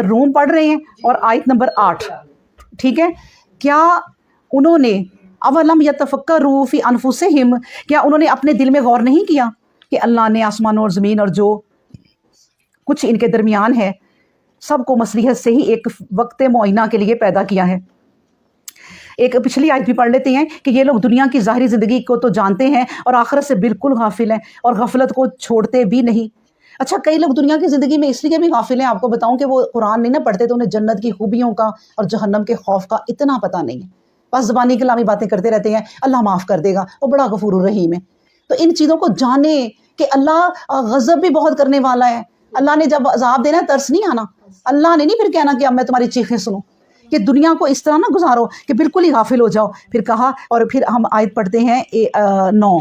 روم پڑھ رہے ہیں اور آیت نمبر 8، ٹھیک ہے، کیا انہوں نے اولم یتفکروا فی انفسہم، کیا انہوں نے اپنے دل میں غور نہیں کیا کہ اللہ نے آسمانوں اور زمین اور جو کچھ ان کے درمیان ہے سب کو مصلحت سے ہی ایک وقت معینہ کے لیے پیدا کیا ہے۔ ایک پچھلی آیت بھی پڑھ لیتے ہیں کہ یہ لوگ دنیا کی ظاہری زندگی کو تو جانتے ہیں اور آخرت سے بالکل غافل ہیں اور غفلت کو چھوڑتے بھی نہیں۔ اچھا، کئی لوگ دنیا کی زندگی میں اس لیے بھی غافل ہیں، آپ کو بتاؤں کہ وہ قرآن نہیں نہ پڑھتے تو انہیں جنت کی خوبیوں کا اور جہنم کے خوف کا اتنا پتہ نہیں ہے، بس زبانی کلامی باتیں کرتے رہتے ہیں، اللہ معاف کر دے گا، وہ بڑا غفور الرحیم ہے۔ تو ان چیزوں کو جانیں کہ اللہ غضب بھی بہت کرنے والا ہے، اللہ نے جب عذاب دینا ترس نہیں آنا، اللہ نے نہیں پھر کہنا کہ اب میں تمہاری چیخیں سنوں، کہ دنیا کو اس طرح نہ گزارو کہ بالکل ہی غافل ہو جاؤ۔ پھر کہا، اور پھر ہم آیت پڑھتے ہیں 9،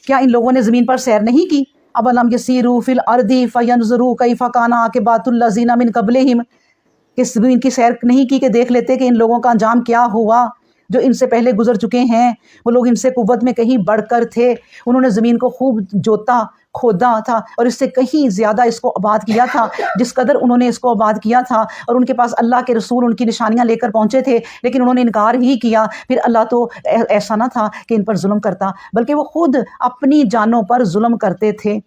کیا ان لوگوں نے زمین پر سیر نہیں کی؟ اولم یسیروا فی الارض فینظروا کیف کان عاقبۃ الذین من قبلہم، کہ زمین کی سیر نہیں کی کہ دیکھ لیتے کہ ان لوگوں کا انجام کیا ہوا جو ان سے پہلے گزر چکے ہیں۔ وہ لوگ ان سے قوت میں کہیں بڑھ کر تھے، انہوں نے زمین کو خوب جوتا کھودا تھا اور اس سے کہیں زیادہ اس کو آباد کیا تھا جس قدر انہوں نے اس کو آباد کیا تھا، اور ان کے پاس اللہ کے رسول ان کی نشانیاں لے کر پہنچے تھے لیکن انہوں نے انکار ہی کیا۔ پھر اللہ تو ایسا نہ تھا کہ ان پر ظلم کرتا، بلکہ وہ خود اپنی جانوں پر ظلم کرتے تھے۔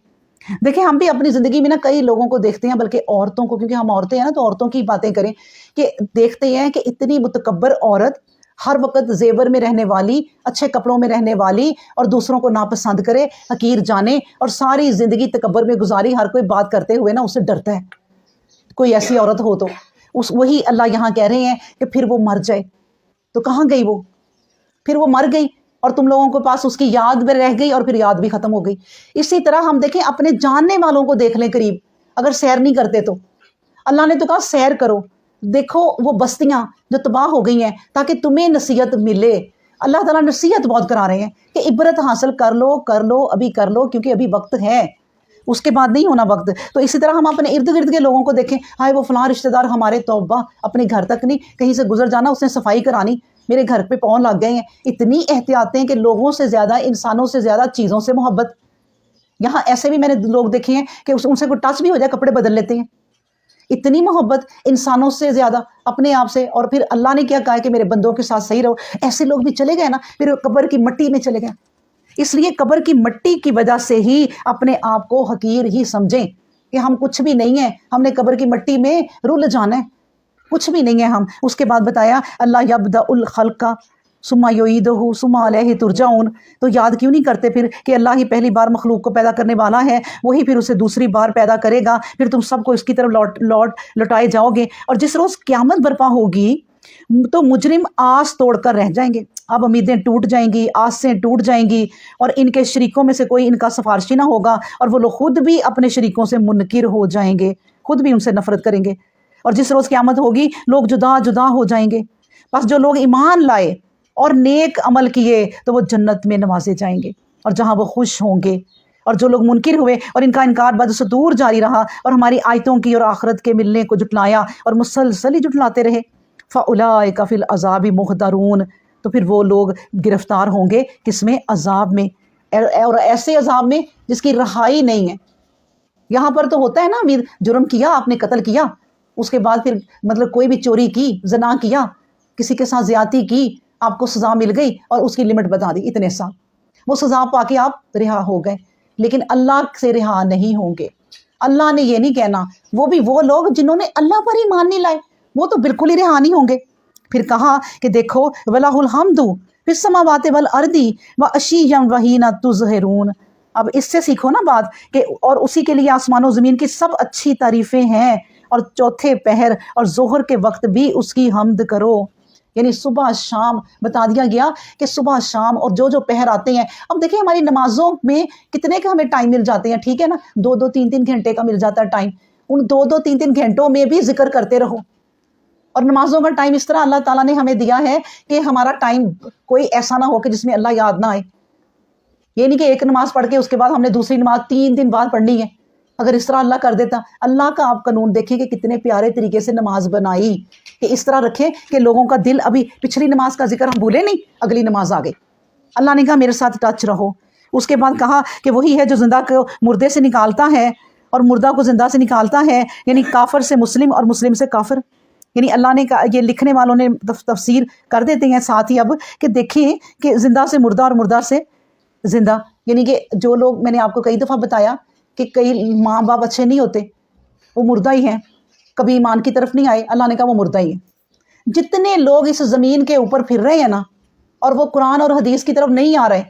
دیکھیں، ہم بھی اپنی زندگی میں نا کئی لوگوں کو دیکھتے ہیں، بلکہ عورتوں کو، کیونکہ ہم عورتیں ہیں نا تو عورتوں کی باتیں کریں، کہ دیکھتے ہیں کہ اتنی متکبر عورت، ہر وقت زیور میں رہنے والی، اچھے کپڑوں میں رہنے والی، اور دوسروں کو ناپسند کرے، حقیر جانے، اور ساری زندگی تکبر میں گزاری، ہر کوئی بات کرتے ہوئے نا اسے ڈرتا ہے۔ کوئی ایسی عورت ہو تو وہی اللہ یہاں کہہ رہے ہیں کہ پھر وہ مر جائے، تو کہاں گئی وہ؟ پھر وہ مر گئی اور تم لوگوں کے پاس اس کی یاد میں رہ گئی اور پھر یاد بھی ختم ہو گئی۔ اسی طرح ہم دیکھیں اپنے جاننے والوں کو دیکھ لیں قریب، اگر سیر نہیں کرتے تو اللہ نے تو کہا سیر کرو، دیکھو وہ بستیاں جو تباہ ہو گئی ہیں تاکہ تمہیں نصیحت ملے۔ اللہ تعالیٰ نصیحت بہت کرا رہے ہیں کہ عبرت حاصل کر لو، ابھی کر لو، کیونکہ ابھی وقت ہے، اس کے بعد نہیں ہونا وقت۔ تو اسی طرح ہم اپنے ارد گرد کے لوگوں کو دیکھیں، ہائے وہ فلاں رشتہ دار ہمارے، توبہ، اپنے گھر تک نہیں، کہیں سے گزر جانا اس نے صفائی کرانی، میرے گھر پہ پاؤں لگ گئے ہیں۔ اتنی احتیاطیں کہ لوگوں سے زیادہ، انسانوں سے زیادہ چیزوں سے محبت۔ یہاں ایسے بھی میں نے لوگ دیکھے ہیں کہ ان سے کوئی ٹچ بھی ہو جائے کپڑے بدل لیتے ہیں، اتنی محبت انسانوں سے زیادہ اپنے آپ سے۔ اور پھر اللہ نے کیا کہا کہ میرے بندوں کے ساتھ صحیح رہو۔ ایسے لوگ بھی چلے گئے نا، پھر قبر کی مٹی میں چلے گئے۔ اس لیے قبر کی مٹی کی وجہ سے ہی اپنے آپ کو حقیر ہی سمجھیں کہ ہم کچھ بھی نہیں ہیں، ہم نے قبر کی مٹی میں رل جانا ہے، کچھ بھی نہیں ہے ہم۔ اس کے بعد بتایا اللہ یبدأ الخلق ثم یعیدہ ثم الیہ ترجعون، تو یاد کیوں نہیں کرتے پھر کہ اللہ ہی پہلی بار مخلوق کو پیدا کرنے والا ہے، وہی پھر اسے دوسری بار پیدا کرے گا، پھر تم سب کو اس کی طرف لوٹائے جاؤ گے۔ اور جس روز قیامت برپا ہوگی تو مجرم آس توڑ کر رہ جائیں گے، اب امیدیں ٹوٹ جائیں گی، آسیں ٹوٹ جائیں گی، اور ان کے شریکوں میں سے کوئی ان کا سفارشی نہ ہوگا، اور وہ لوگ خود بھی اپنے شریکوں سے منکر ہو جائیں گے، خود بھی ان سے نفرت کریں گے۔ اور جس روز قیامت ہوگی لوگ جدا جدا ہو جائیں گے، بس جو لوگ ایمان لائے اور نیک عمل کیے تو وہ جنت میں نوازے جائیں گے اور جہاں وہ خوش ہوں گے، اور جو لوگ منکر ہوئے اور ان کا انکار بدستور جاری رہا اور ہماری آیتوں کی اور آخرت کے ملنے کو جھٹلایا اور مسلسل ہی جھٹلاتے رہے، فَأُولَٰئِکَ فِی الْعَذَابِ مُحْضَرُونَ، تو پھر وہ لوگ گرفتار ہوں گے کس میں؟ عذاب میں، اور ایسے عذاب میں جس کی رہائی نہیں ہے۔ یہاں پر تو ہوتا ہے نا، جرم کیا، آپ نے قتل کیا، اس کے بعد پھر مطلب کوئی بھی چوری کی، زنا کیا، کسی کے ساتھ زیادتی کی، آپ کو سزا مل گئی اور اس کی لمٹ بتا دی اتنے سال، وہ سزا پا کے آپ رہا ہو گئے، لیکن اللہ سے رہا نہیں ہوں گے۔ اللہ نے یہ نہیں کہنا، وہ بھی وہ لوگ جنہوں نے اللہ پر ایمان نہیں لائے وہ تو بالکل ہی رہا نہیں ہوں گے۔ پھر کہا کہ دیکھو وَلَهُ الْحَمْدُ فِي السَّمَاوَاتِ وَالْأَرْضِ وَعَشِيًّا وَحِينَ تُظْهِرُونَ۔ اب اس سے سیکھو نا بات کہ اور اسی کے لیے آسمان و زمین کی سب اچھی تعریفیں ہیں، اور چوتھے پہر اور ظہر کے وقت بھی اس کی حمد کرو، یعنی صبح شام بتا دیا گیا کہ صبح شام اور جو پہر آتے ہیں۔ اب دیکھیں ہماری نمازوں میں کتنے کا ہمیں ٹائم مل جاتے ہیں، ٹھیک ہے نا، 2 3 گھنٹے کا مل جاتا ہے ٹائم، ان 2 3 گھنٹوں میں بھی ذکر کرتے رہو۔ اور نمازوں کا ٹائم اس طرح اللہ تعالیٰ نے ہمیں دیا ہے کہ ہمارا ٹائم کوئی ایسا نہ ہو کہ جس میں اللہ یاد نہ آئے۔ یہ نہیں کہ ایک نماز پڑھ کے اس کے بعد ہم نے دوسری نماز 3 دن بعد پڑھنی ہے، اگر اس طرح اللہ کر دیتا۔ اللہ کا آپ قانون دیکھیں کہ کتنے پیارے طریقے سے نماز بنائی، کہ اس طرح رکھیں کہ لوگوں کا دل، ابھی پچھلی نماز کا ذکر ہم بھولے نہیں، اگلی نماز آ گئی، اللہ نے کہا میرے ساتھ ٹچ رہو۔ اس کے بعد کہا کہ وہی ہے جو زندہ کو مردے سے نکالتا ہے، اور مردہ کو زندہ سے نکالتا ہے، یعنی کافر سے مسلم اور مسلم سے کافر. یعنی اللہ نے یہ لکھنے والوں نے تفسیر کر دیتے ہیں ساتھ ہی اب کہ دیکھیں کہ زندہ سے مردہ اور مردہ سے زندہ. یعنی کہ جو لوگ، میں نے آپ کو کئی دفعہ بتایا کہ کئی ماں باپ اچھے نہیں ہوتے، وہ مردہ ہی ہیں، کبھی ایمان کی طرف نہیں آئے، اللہ نے کہا وہ مردہ ہی ہیں. جتنے لوگ اس زمین کے اوپر پھر رہے ہیں نا اور وہ قرآن اور حدیث کی طرف نہیں آ رہے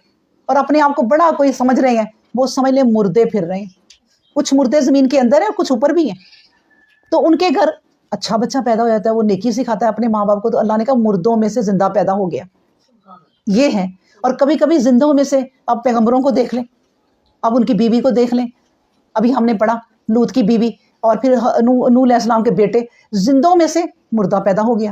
اور اپنے آپ کو بڑا کوئی سمجھ رہے ہیں، وہ سمجھ لیں مردے پھر رہے ہیں. کچھ مردے زمین کے اندر ہیں اور کچھ اوپر بھی ہیں. تو ان کے گھر اچھا بچہ پیدا ہو جاتا ہے، وہ نیکی سکھاتا ہے اپنے ماں باپ کو، تو اللہ نے کہا مردوں میں سے زندہ پیدا ہو گیا. یہ ہے. اور کبھی کبھی زندوں میں سے اب پیغمبروں کو دیکھ لیں، اب ان کی بیوی کو دیکھ لیں. ابھی ہم نے پڑھا لوط کی بیوی اور پھر نوح علیہ السلام کے بیٹے، زندوں میں سے مردہ پیدا ہو گیا.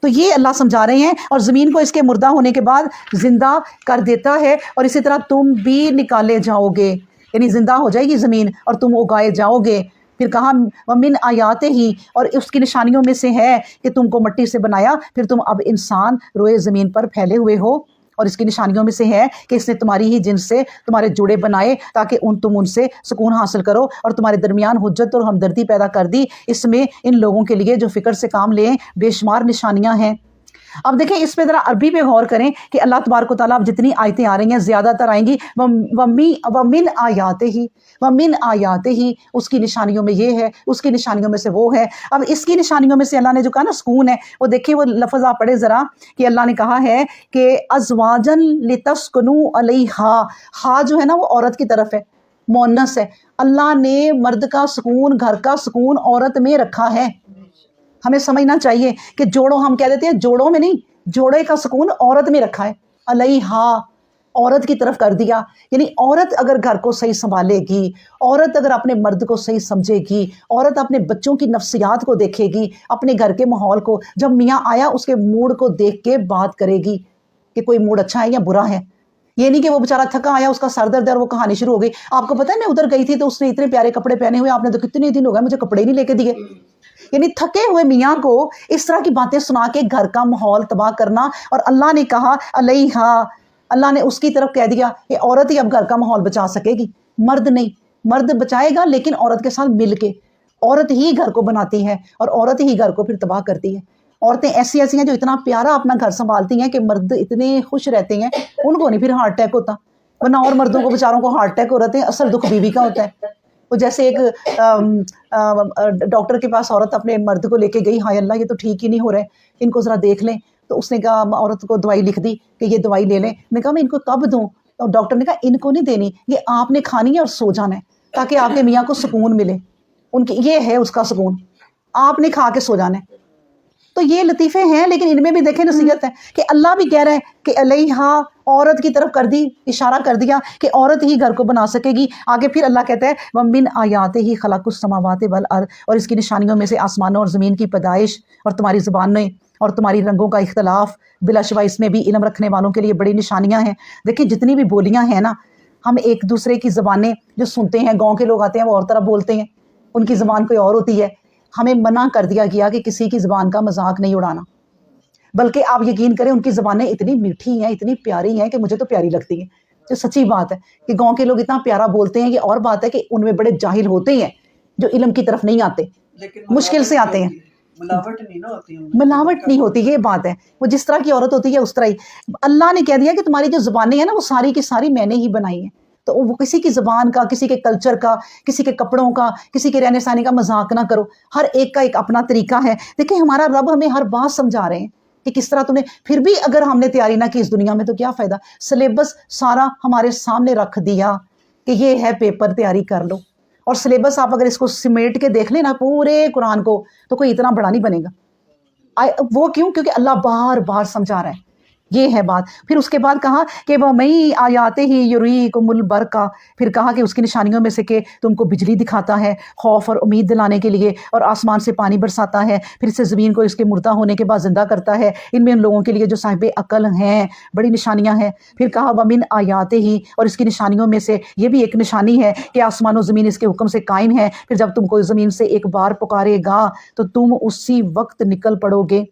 تو یہ اللہ سمجھا رہے ہیں، اور زمین کو اس کے مردہ ہونے کے بعد زندہ کر دیتا ہے، اور اسی طرح تم بھی نکالے جاؤ گے. یعنی زندہ ہو جائے گی زمین اور تم اگائے جاؤ گے. پھر کہا وَمِنْ آیاتِ ہی، اور اس کی نشانیوں میں سے ہے کہ تم کو مٹی سے بنایا، پھر تم اب انسان روئے زمین پر پھیلے ہوئے ہو. اور اس کی نشانیوں میں سے ہے کہ اس نے تمہاری ہی جنس سے تمہارے جوڑے بنائے تاکہ تم ان سے سکون حاصل کرو، اور تمہارے درمیان حجت اور ہمدردی پیدا کر دی. اس میں ان لوگوں کے لیے جو فکر سے کام لیں بے شمار نشانیاں ہیں. اب دیکھیں اس پہ ذرا عربی پہ غور کریں کہ اللہ تبارک و تعالیٰ اب جتنی آیتیں آ رہی ہیں زیادہ تر آئیں گی وَمِنْ آیاتِهِ، وَمِنْ آیاتِهِ، اس کی نشانیوں میں یہ ہے، اس کی نشانیوں میں سے وہ ہے. اب اس کی نشانیوں میں سے اللہ نے جو کہا نا سکون ہے، وہ دیکھیں وہ لفظ آپ پڑھے ذرا کہ اللہ نے کہا ہے کہ ازواجن لتسکنوا علیہا. ہا جو ہے نا وہ عورت کی طرف ہے، مؤنث ہے. اللہ نے مرد کا سکون، گھر کا سکون عورت میں رکھا ہے. ہمیں سمجھنا چاہیے کہ جوڑوں، ہم کہہ دیتے ہیں جوڑوں میں نہیں، جوڑے کا سکون عورت میں رکھا ہے. علیہا، عورت کی طرف کر دیا. یعنی عورت اگر گھر کو صحیح سنبھالے گی، عورت اگر اپنے مرد کو صحیح سمجھے گی، عورت اپنے بچوں کی نفسیات کو دیکھے گی، اپنے گھر کے ماحول کو، جب میاں آیا اس کے موڈ کو دیکھ کے بات کرے گی کہ کوئی موڈ اچھا ہے یا برا ہے. یہ نہیں کہ وہ بیچارہ تھکا آیا، اس کا سر درد ہے اور وہ کہانی شروع ہو گئی. آپ کو پتہ ہے میں ادھر گئی تھی تو اس نے اتنے پیارے کپڑے پہنے ہوئے، آپ نے تو کتنے دن ہو گئے مجھے کپڑے نہیں لے کے دیے. یعنی تھکے ہوئے میاں کو اس طرح کی باتیں سنا کے گھر کا ماحول تباہ کرنا. اور اللہ نے کہا علیہا، اللہ نے اس کی طرف کہہ دیا کہ عورت ہی اب گھر کا ماحول بچا سکے گی، مرد نہیں. مرد بچائے گا لیکن عورت کے ساتھ مل کے. عورت ہی گھر کو بناتی ہے اور عورت ہی گھر کو پھر تباہ کرتی ہے. عورتیں ایسی ایسی ہیں جو اتنا پیارا اپنا گھر سنبھالتی ہیں کہ مرد اتنے خوش رہتے ہیں، ان کو نہیں پھر ہارٹ اٹیک ہوتا. ورنہ اور مردوں کو بیچاروں کو ہارٹ اٹیک ہو رہتے ہیں، اصل دکھ بیوی کا ہوتا ہے. وہ جیسے ایک ڈاکٹر کے پاس عورت اپنے مرد کو لے کے گئی، ہائے اللہ یہ تو ٹھیک ہی نہیں ہو رہے، ان کو ذرا دیکھ لیں. تو اس نے کہا، عورت کو دوائی لکھ دی کہ یہ دوائی لے لیں. میں کہا میں ان کو کب دوں؟ تو ڈاکٹر نے کہا ان کو نہیں دینی، یہ آپ نے کھانی ہے اور سو جانا ہے تاکہ آپ کے میاں کو سکون ملے. ان کی یہ ہے اس کا سکون، آپ نے کھا کے سو جانا ہے. تو یہ لطیفے ہیں، لیکن ان میں بھی دیکھیں نصیحت ہے کہ اللہ بھی کہہ رہے ہیں کہ علیہا، عورت کی طرف کر دی، اشارہ کر دیا کہ عورت ہی گھر کو بنا سکے گی. آگے پھر اللہ کہتا ہے وَمِنْ آیَاتِهِ خَلَقُ السَّمَاوَاتِ وَالْأَرْضِ، اور اس کی نشانیوں میں سے آسمانوں اور زمین کی پیدائش اور تمہاری زبانیں اور تمہاری رنگوں کا اختلاف. بلا شبہ اس میں بھی علم رکھنے والوں کے لیے بڑی نشانیاں ہیں. دیکھیں جتنی بھی بولیاں ہیں نا، ہم ایک دوسرے کی زبانیں جو سنتے ہیں، گاؤں کے لوگ آتے ہیں وہ اور طرح بولتے ہیں، ان کی زبان کوئی اور ہوتی ہے. ہمیں منع کر دیا گیا کہ کسی کی زبان کا مذاق نہیں اڑانا، بلکہ آپ یقین کریں ان کی زبانیں اتنی میٹھی ہیں، اتنی پیاری ہیں کہ مجھے تو پیاری لگتی ہیں. جو سچی بات ہے کہ گاؤں کے لوگ اتنا پیارا بولتے ہیں. یہ اور بات ہے کہ ان میں بڑے جاہل ہوتے ہیں جو علم کی طرف نہیں آتے، مشکل سے آتے ہیں. ملاوٹ نہیں ہوتی، یہ بات ہے. وہ جس طرح کی عورت ہوتی ہے اس طرح ہی. اللہ نے کہہ دیا کہ تمہاری جو زبانیں ہیں نا وہ ساری کی ساری میں نے ہی بنائی ہیں. تو وہ کسی کی زبان کا، کسی کے کلچر کا، کسی کے کپڑوں کا، کسی کے رہنے سہنے کا مذاق نہ کرو. ہر ایک کا ایک اپنا طریقہ ہے. دیکھیں ہمارا رب ہمیں ہر بات سمجھا رہے ہیں کہ کس طرح تمہیں. پھر بھی اگر ہم نے تیاری نہ کی اس دنیا میں تو کیا فائدہ. سلیبس سارا ہمارے سامنے رکھ دیا کہ یہ ہے پیپر، تیاری کر لو. اور سلیبس آپ اگر اس کو سمیٹ کے دیکھ لیں نا پورے قرآن کو، تو کوئی اتنا بڑا نہیں بنے گا. وہ کیوں؟ کیونکہ اللہ بار بار سمجھا رہا ہے. یہ ہے بات. پھر اس کے بعد کہا کہ وہ مئی آیاتے ہی یریکم البرقا، پھر کہا کہ اس کی نشانیوں میں سے کہ تم کو بجلی دکھاتا ہے خوف اور امید دلانے کے لیے، اور آسمان سے پانی برساتا ہے، پھر سے زمین کو اس کے مردہ ہونے کے بعد زندہ کرتا ہے. ان میں ان لوگوں کے لیے جو صاحب عقل ہیں بڑی نشانیاں ہیں. پھر کہا ومن آیاتے ہی، اور اس کی نشانیوں میں سے یہ بھی ایک نشانی ہے کہ آسمان و زمین اس کے حکم سے قائم ہے. پھر جب تم کو زمین سے ایک بار پکارے گا تو تم اسی وقت نکل پڑو گے.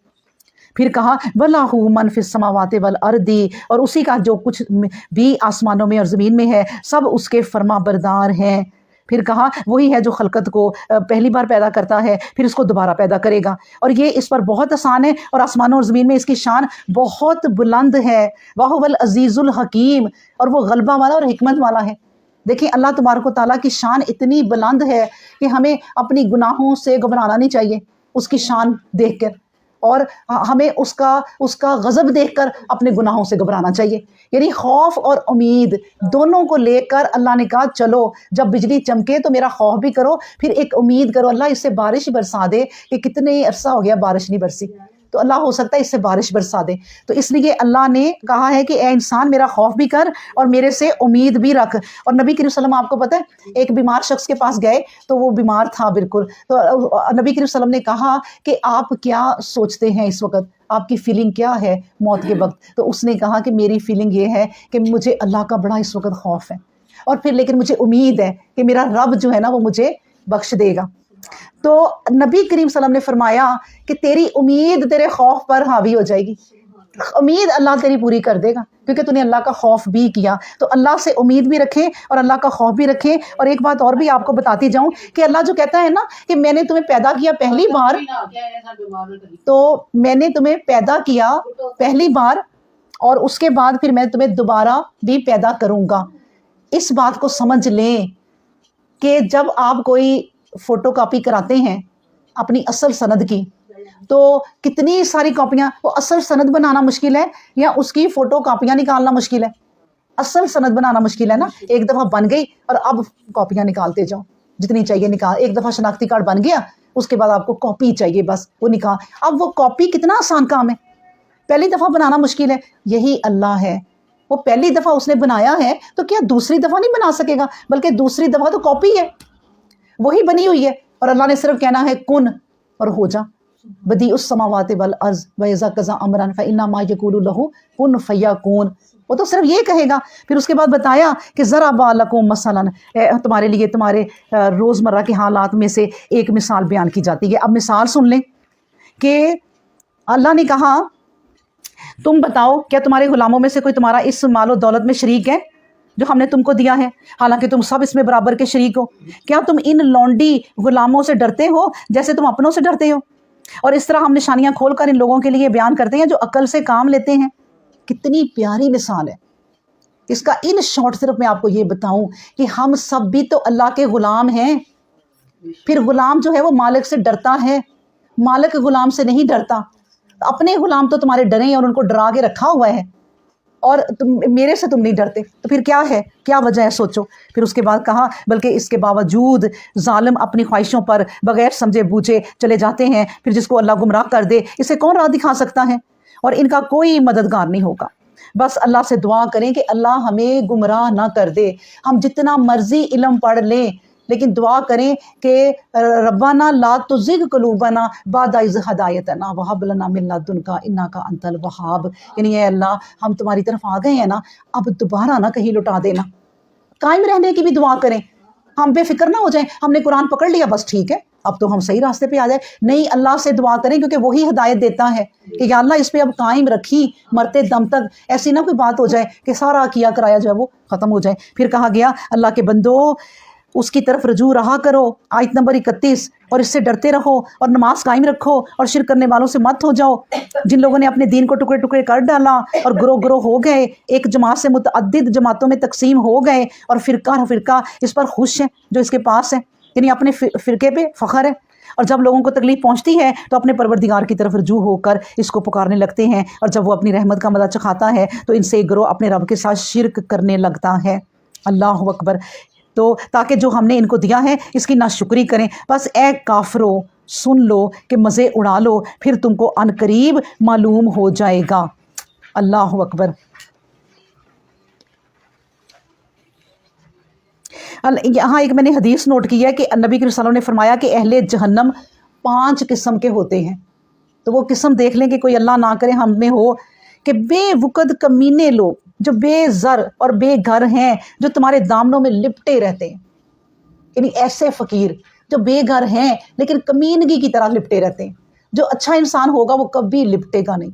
پھر کہا وَلَهُ مَنْ فِي السَّمَاوَاتِ وَالْأَرْضِ، اور اسی کا جو کچھ بھی آسمانوں میں اور زمین میں ہے سب اس کے فرما بردار ہیں. پھر کہا وہی ہے جو خلقت کو پہلی بار پیدا کرتا ہے پھر اس کو دوبارہ پیدا کرے گا، اور یہ اس پر بہت آسان ہے، اور آسمانوں اور زمین میں اس کی شان بہت بلند ہے۔ وَهُوَ الْعَزِيزُ الْحَكِيمُ، اور وہ غلبہ والا اور حکمت والا ہے۔ دیکھیں اللہ تبارک و تعالیٰ کی شان اتنی بلند ہے کہ ہمیں اپنی گناہوں سے گھبرانا نہیں چاہیے اس کی شان دیکھ کر، اور ہمیں اس کا غضب دیکھ کر اپنے گناہوں سے گھبرانا چاہیے۔ یعنی خوف اور امید دونوں کو لے کر اللہ نے کہا چلو جب بجلی چمکے تو میرا خوف بھی کرو، پھر ایک امید کرو اللہ اس سے بارش برسا دے، کہ کتنے عرصہ ہو گیا بارش نہیں برسی، تو اللہ ہو سکتا ہے اس سے بارش برسا دے۔ تو اس لیے اللہ نے کہا ہے کہ اے انسان میرا خوف بھی کر اور میرے سے امید بھی رکھ۔ اور نبی کریم صلی اللہ علیہ وسلم آپ کو پتہ ہے ایک بیمار شخص کے پاس گئے تو وہ بیمار تھا بالکل، تو نبی کریم صلی اللہ علیہ وسلم نے کہا کہ آپ کیا سوچتے ہیں اس وقت، آپ کی فیلنگ کیا ہے موت کے وقت؟ تو اس نے کہا کہ میری فیلنگ یہ ہے کہ مجھے اللہ کا بڑا اس وقت خوف ہے، اور پھر لیکن مجھے امید ہے کہ میرا رب جو ہے نا وہ مجھے بخش دے گا۔ تو نبی کریم صلی اللہ علیہ وسلم نے فرمایا کہ تیری امید تیرے خوف پر حاوی ہو جائے گی، امید اللہ تیری پوری کر دے گا کیونکہ تو نے اللہ کا خوف بھی کیا۔ تو اللہ سے امید بھی رکھیں اور اللہ کا خوف بھی رکھیں۔ اور ایک بات اور بھی آپ کو بتاتی جاؤں کہ اللہ جو کہتا ہے نا کہ میں نے تمہیں پیدا کیا پہلی بار، تو میں نے تمہیں پیدا کیا پہلی بار اور اس کے بعد پھر میں تمہیں دوبارہ بھی پیدا کروں گا، اس بات کو سمجھ لیں کہ جب آپ کوئی فوٹو کاپی کراتے ہیں اپنی اصل سند کی تو کتنی ساری کاپیاں، وہ اصل سند بنانا مشکل ہے یا اس کی فوٹو کاپیاں نکالنا مشکل ہے؟ اصل سند بنانا مشکل ہے نا، ایک دفعہ بن گئی اور اب کاپیاں نکالتے جاؤ جتنی چاہیے نکال، ایک دفعہ شناختی کارڈ بن گیا اس کے بعد آپ کو کاپی چاہیے بس وہ نکال۔ اب وہ کاپی کتنا آسان کام ہے، پہلی دفعہ بنانا مشکل ہے، یہی اللہ ہے، وہ پہلی دفعہ اس نے بنایا ہے تو کیا دوسری دفعہ نہیں بنا سکے گا، بلکہ دوسری دفعہ تو کاپی ہے وہی بنی ہوئی ہے، اور اللہ نے صرف کہنا ہے کن اور ہو جا۔ بدیع السماوات والارض واذا قضى امرا فانما يقول له کن فیکون، وہ تو صرف یہ کہے گا۔ پھر اس کے بعد بتایا کہ ضرب لکم مثلا، تمہارے لیے تمہارے روزمرہ کے حالات میں سے ایک مثال بیان کی جاتی ہے۔ اب مثال سن لیں کہ اللہ نے کہا تم بتاؤ کیا تمہارے غلاموں میں سے کوئی تمہارا اس مال و دولت میں شریک ہے جو ہم نے تم کو دیا ہے، حالانکہ تم سب اس میں برابر کے شریک ہو؟ کیا تم ان لونڈی غلاموں سے ڈرتے ہو جیسے تم اپنوں سے ڈرتے ہو؟ اور اس طرح ہم نشانیاں کھول کر ان لوگوں کے لیے بیان کرتے ہیں جو عقل سے کام لیتے ہیں۔ کتنی پیاری مثال ہے اس کا۔ ان شارٹ صرف میں آپ کو یہ بتاؤں کہ ہم سب بھی تو اللہ کے غلام ہیں، پھر غلام جو ہے وہ مالک سے ڈرتا ہے، مالک غلام سے نہیں ڈرتا۔ اپنے غلام تو تمہارے ڈرے ہیں اور ان کو ڈرا کے رکھا ہوا ہے، اور میرے سے تم نہیں ڈرتے، تو پھر کیا ہے، کیا وجہ ہے سوچو۔ پھر اس کے بعد کہا بلکہ اس کے باوجود ظالم اپنی خواہشوں پر بغیر سمجھے بوجھے چلے جاتے ہیں، پھر جس کو اللہ گمراہ کر دے اسے کون راہ دکھا سکتا ہے، اور ان کا کوئی مددگار نہیں ہوگا۔ بس اللہ سے دعا کریں کہ اللہ ہمیں گمراہ نہ کر دے۔ ہم جتنا مرضی علم پڑھ لیں لیکن دعا کریں کہ ربنا لا تزغ قلوبنا بعد اذ ہدایتنا وہب لنا من لدنک انک انت الوہاب، یعنی اے اللہ ہم تمہاری طرف آ گئے ہیں نا، اب دوبارہ نہ کہیں لٹا دینا۔ قائم رہنے کی بھی دعا کریں، ہم بے فکر نہ ہو جائیں ہم نے قرآن پکڑ لیا بس ٹھیک ہے اب تو ہم صحیح راستے پہ آ جائیں، نہیں، اللہ سے دعا کریں کیونکہ وہی ہدایت دیتا ہے کہ یا اللہ اس پہ اب قائم رکھی مرتے دم تک، ایسی نہ کوئی بات ہو جائے کہ سارا کیا کرایا جو ہے وہ ختم ہو جائے۔ پھر کہا گیا اللہ کے بندو اس کی طرف رجوع رہا کرو، آیت نمبر 31، اور اس سے ڈرتے رہو اور نماز قائم رکھو اور شرک کرنے والوں سے مت ہو جاؤ جن لوگوں نے اپنے دین کو ٹکڑے ٹکڑے کر ڈالا اور گروہ گروہ ہو گئے، ایک جماعت سے متعدد جماعتوں میں تقسیم ہو گئے، اور فرقہ اس پر خوش ہے جو اس کے پاس ہے، یعنی اپنے فرقے پہ فخر ہے، اور جب لوگوں کو تکلیف پہنچتی ہے تو اپنے پروردگار کی طرف رجوع ہو کر اس کو پکارنے لگتے ہیں، اور جب وہ اپنی رحمت کا مزہ چکھاتا ہے تو ان سے ایک گروہ اپنے رب کے ساتھ شرک کرنے لگتا ہے۔ اللہ اکبر۔ تو تاکہ جو ہم نے ان کو دیا ہے اس کی ناشکری کریں، بس اے کافرو سن لو کہ مزے اڑا لو، پھر تم کو عن قریب معلوم ہو جائے گا۔ اللہ اکبر۔ یہاں ایک میں نے حدیث نوٹ کی ہے کہ نبی کریم صلی اللہ علیہ وسلم نے فرمایا کہ اہل جہنم 5 قسم کے ہوتے ہیں، تو وہ قسم دیکھ لیں کہ کوئی اللہ نہ کرے ہم میں ہو، کہ بے وقت کمینے لوگ جو بے زر اور بے گھر ہیں، جو تمہارے دامنوں میں لپٹے رہتے ہیں، یعنی ایسے فقیر جو بے گھر ہیں لیکن کمینگی کی طرح لپٹے رہتے ہیں۔ جو اچھا انسان ہوگا وہ کبھی لپٹے گا نہیں،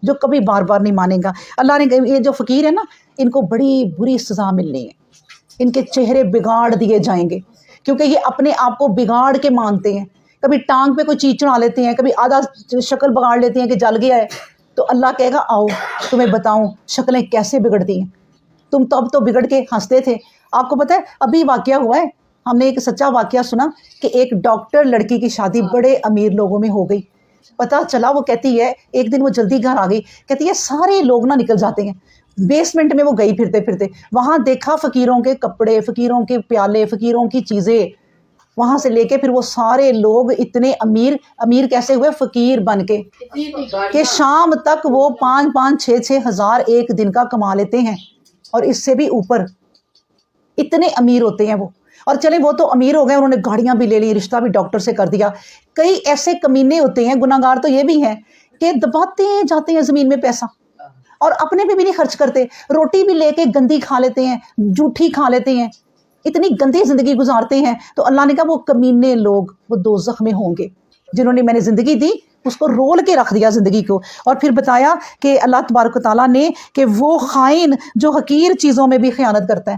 جو کبھی بار بار نہیں مانے گا۔ اللہ نے یہ جو فقیر ہے نا ان کو بڑی بری سزا ملنی ہے، ان کے چہرے بگاڑ دیے جائیں گے کیونکہ یہ اپنے آپ کو بگاڑ کے مانتے ہیں. کبھی ٹانگ پہ کوئی چیز چڑھا لیتے ہیں, کبھی آدھا شکل بگاڑ لیتے ہیں کہ جل گیا ہے. تو اللہ کہے گا آؤ تمہیں بتاؤں شکلیں کیسے بگڑتی ہیں. تم تو اب تو بگڑ کے ہنستے تھے. آپ کو پتہ ہے ابھی واقعہ ہوا ہے, ہم نے ایک سچا واقعہ سنا کہ ایک ڈاکٹر لڑکی کی شادی بڑے امیر لوگوں میں ہو گئی. پتہ چلا, وہ کہتی ہے ایک دن وہ جلدی گھر آ گئی, کہتی ہے سارے لوگ نہ نکل جاتے ہیں. بیسمنٹ میں وہ گئی پھرتے پھرتے, وہاں دیکھا فقیروں کے کپڑے, فقیروں کے پیالے, فقیروں کی چیزیں, وہاں سے لے کے پھر وہ سارے لوگ اتنے امیر کیسے ہوئے, فقیر بن کے, کہ شام تک وہ 5,000-6,000 ہزار ایک دن کا کما لیتے ہیں, اور اس سے بھی اوپر اتنے امیر ہوتے ہیں وہ. اور چلے وہ تو امیر ہو گئے, انہوں نے گاڑیاں بھی لے لی, رشتہ بھی ڈاکٹر سے کر دیا. کئی ایسے کمینے ہوتے ہیں, گناہگار تو یہ بھی ہیں کہ دباتے جاتے ہیں زمین میں پیسہ, اور اپنے پہ بھی نہیں خرچ کرتے, روٹی بھی لے کے گندی کھا لیتے ہیں, جھوٹی کھا لیتے ہیں, اتنی گندی زندگی گزارتے ہیں. تو اللہ نے کہا وہ کمینے لوگ وہ دوزخ میں ہوں گے, جنہوں نے میں نے زندگی دی اس کو رول کے رکھ دیا زندگی کو. اور پھر بتایا کہ اللہ تبارک و تعالیٰ نے کہ وہ خائن جو حقیر چیزوں میں بھی خیانت کرتا ہے,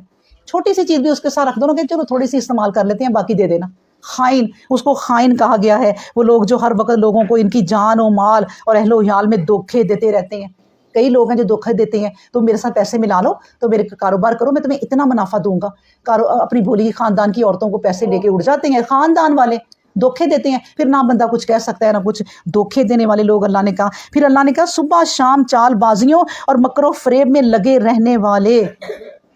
چھوٹی سی چیز بھی اس کے ساتھ رکھ دو نا کہ چلو تھوڑی سی استعمال کر لیتے ہیں باقی دے دینا, خائن, اس کو خائن کہا گیا ہے. وہ لوگ جو ہر وقت لوگوں کو ان کی جان و مال اور اہل و عیال میں دھوکے دیتے رہتے ہیں. کئی لوگ ہیں جو دھوکے دیتے ہیں, تم میرے ساتھ پیسے ملا لو, تو میرے کاروبار کرو, میں تمہیں اتنا منافع دوں گا. اپنی بھولی خاندان کی عورتوں کو پیسے لے کے اڑ جاتے ہیں, خاندان والے دھوکے دیتے ہیں, پھر نہ بندہ کچھ کہہ سکتا ہے نہ کچھ. دھوکے دینے والے لوگ اللہ نے کہا. پھر اللہ نے کہا صبح شام چال بازیوں اور مکر و فریب میں لگے رہنے والے.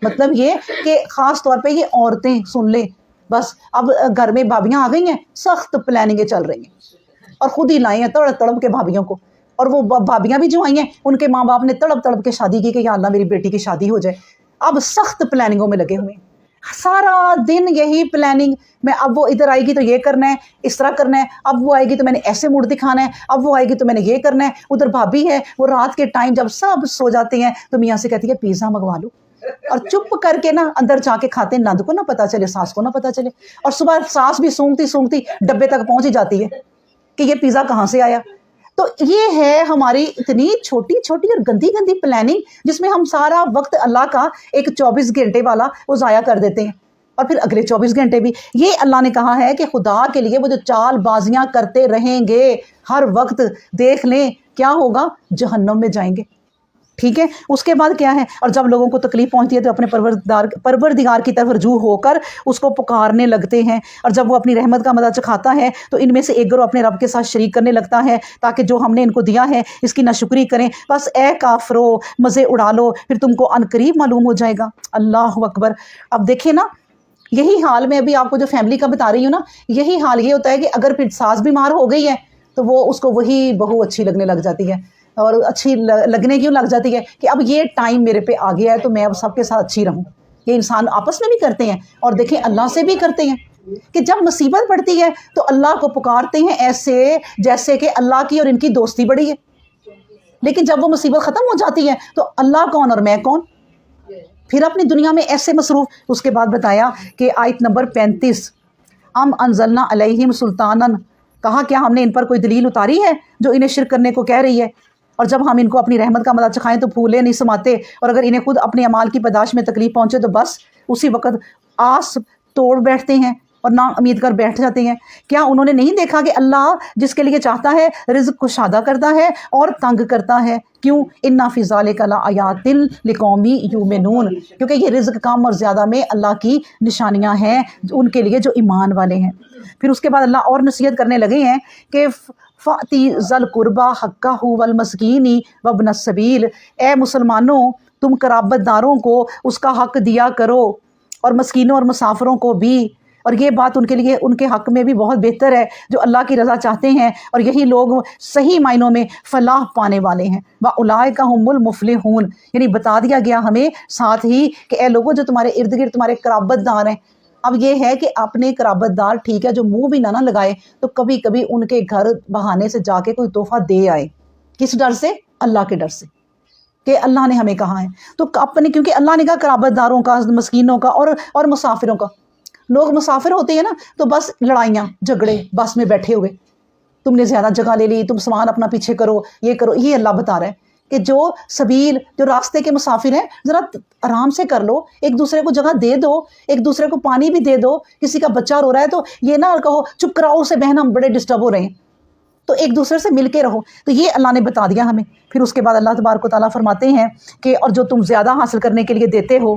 مطلب یہ کہ خاص طور پہ یہ عورتیں سن لیں, بس اب گھر میں بھابیاں آ گئی ہیں, سخت پلاننگیں چل رہی ہیں, اور خود ہی لائی ہیں تڑپ تڑپ کے بھابیوں کو. اور وہ بھابیاں بھی جو آئی ہیں ان کے ماں باپ نے تڑپ تڑپ کے شادی کی کہ یا اللہ میری بیٹی کی شادی ہو جائے. اب سخت پلاننگوں میں لگے ہوئے ہیں, سارا دن یہی پلاننگ. میں اب وہ ادھر آئے گی تو یہ کرنا ہے, اس طرح کرنا ہے, اب وہ آئے گی تو میں نے ایسے موڈ دکھانا ہے, اب وہ آئے گی تو میں نے یہ کرنا ہے. ادھر بھابی ہے, وہ رات کے ٹائم جب سب سو جاتے ہیں تو میاں سے کہتی ہے پیزا منگوا لو, اور چپ کر کے نا اندر جا کے کھاتے ہیں, نند کو نہ پتا چلے, ساس کو نہ پتا چلے. اور صبح ساس بھی سونگتی سونگتی ڈبے تک پہنچ ہی جاتی ہے کہ یہ پیزا کہاں سے آیا. تو یہ ہے ہماری اتنی چھوٹی چھوٹی اور گندی گندی پلاننگ, جس میں ہم سارا وقت اللہ کا ایک 24 گھنٹے والا وہ ضائع کر دیتے ہیں, اور پھر اگلے 24 گھنٹے بھی. یہ اللہ نے کہا ہے کہ خدا کے لیے وہ جو چال بازیاں کرتے رہیں گے ہر وقت, دیکھ لیں کیا ہوگا, جہنم میں جائیں گے. ٹھیک ہے, اس کے بعد کیا ہے, اور جب لوگوں کو تکلیف پہنچتی ہے تو اپنے پروردگار کی طرف رجوع ہو کر اس کو پکارنے لگتے ہیں. اور جب وہ اپنی رحمت کا مزہ چکھاتا ہے تو ان میں سے ایک گروہ اپنے رب کے ساتھ شریک کرنے لگتا ہے تاکہ جو ہم نے ان کو دیا ہے اس کی ناشکری کریں. بس اے کافرو مزے اڑا لو, پھر تم کو عنقریب معلوم ہو جائے گا. اللہ اکبر. اب دیکھیں نا, یہی حال میں ابھی آپ کو جو فیملی کا بتا رہی ہوں نا, یہی حال یہ ہوتا ہے کہ اگر پھر ساس بیمار ہو گئی ہے تو وہ اس کو وہی بہو اچھی لگنے لگ جاتی ہے. اور اچھی لگنے کیوں لگ جاتی ہے کہ اب یہ ٹائم میرے پہ آ گیا ہے تو میں اب سب کے ساتھ اچھی رہوں. یہ انسان آپس میں بھی کرتے ہیں, اور دیکھیں اللہ سے بھی کرتے ہیں کہ جب مصیبت پڑتی ہے تو اللہ کو پکارتے ہیں ایسے جیسے کہ اللہ کی اور ان کی دوستی بڑی ہے. لیکن جب وہ مصیبت ختم ہو جاتی ہے تو اللہ کون اور میں کون, پھر اپنی دنیا میں ایسے مصروف. اس کے بعد بتایا کہ آیت نمبر 35, ام انزلنا علیہم سلطانا, کہا کیا ہم نے ان پر کوئی دلیل اتاری ہے جو انہیں شرک کرنے کو کہہ رہی ہے. اور جب ہم ان کو اپنی رحمت کا مزہ چکھائیں تو پھولے نہیں سماتے, اور اگر انہیں خود اپنے اعمال کی پاداش میں تکلیف پہنچے تو بس اسی وقت آس توڑ بیٹھتے ہیں اور نا امید کر بیٹھ جاتے ہیں. کیا انہوں نے نہیں دیکھا کہ اللہ جس کے لیے چاہتا ہے رزق کشادہ کرتا ہے اور تنگ کرتا ہے. کیوں, انا فی ذالک لآیات لقوم یؤمنون, کیونکہ یہ رزق کم اور زیادہ میں اللہ کی نشانیاں ہیں ان کے لیے جو ایمان والے ہیں. پھر اس کے بعد اللہ اور نصیحت کرنے لگے ہیں کہ فاتی ذل قربا حقہ والمسکین وابن السبیل, اے مسلمانوں تم قرابت داروں کو اس کا حق دیا کرو, اور مسکینوں اور مسافروں کو بھی. اور یہ بات ان کے لیے ان کے حق میں بھی بہت بہتر ہے جو اللہ کی رضا چاہتے ہیں, اور یہی لوگ صحیح معنوں میں فلاح پانے والے ہیں. وَأُولَٰئِکَ هُمُ الْمُفْلِحُونَ, یعنی بتا دیا گیا ہمیں ساتھ ہی کہ اے لوگوں جو تمہارے ارد گرد تمہارے قرابت دار ہیں. اب یہ ہے کہ اپنے قرابت دار ٹھیک ہے جو منہ بھی نہ لگائے, تو کبھی کبھی ان کے گھر بہانے سے جا کے کوئی تحفہ دے آئے. کس ڈر سے, اللہ کے ڈر سے کہ اللہ نے ہمیں کہا ہے. تو اپنے, کیونکہ اللہ نے کہا قرابت داروں کا, مسکینوں کا اور مسافروں کا. لوگ مسافر ہوتے ہیں نا تو بس لڑائیاں جھگڑے, بس میں بیٹھے ہوئے, تم نے زیادہ جگہ لے لی, تم سامان اپنا پیچھے کرو, یہ کرو. یہ اللہ بتا رہا ہے کہ جو سبیل جو راستے کے مسافر ہیں ذرا آرام سے کر لو, ایک دوسرے کو جگہ دے دو, ایک دوسرے کو پانی بھی دے دو. کسی کا بچہ رو رہا ہے تو یہ نہ کہو چپ کراؤ اسے بہن ہم بڑے ڈسٹرب ہو رہے ہیں, تو ایک دوسرے سے مل کے رہو. تو یہ اللہ نے بتا دیا ہمیں. پھر اس کے بعد اللہ تبارک و تعالیٰ فرماتے ہیں کہ اور جو تم زیادہ حاصل کرنے کے لیے دیتے ہو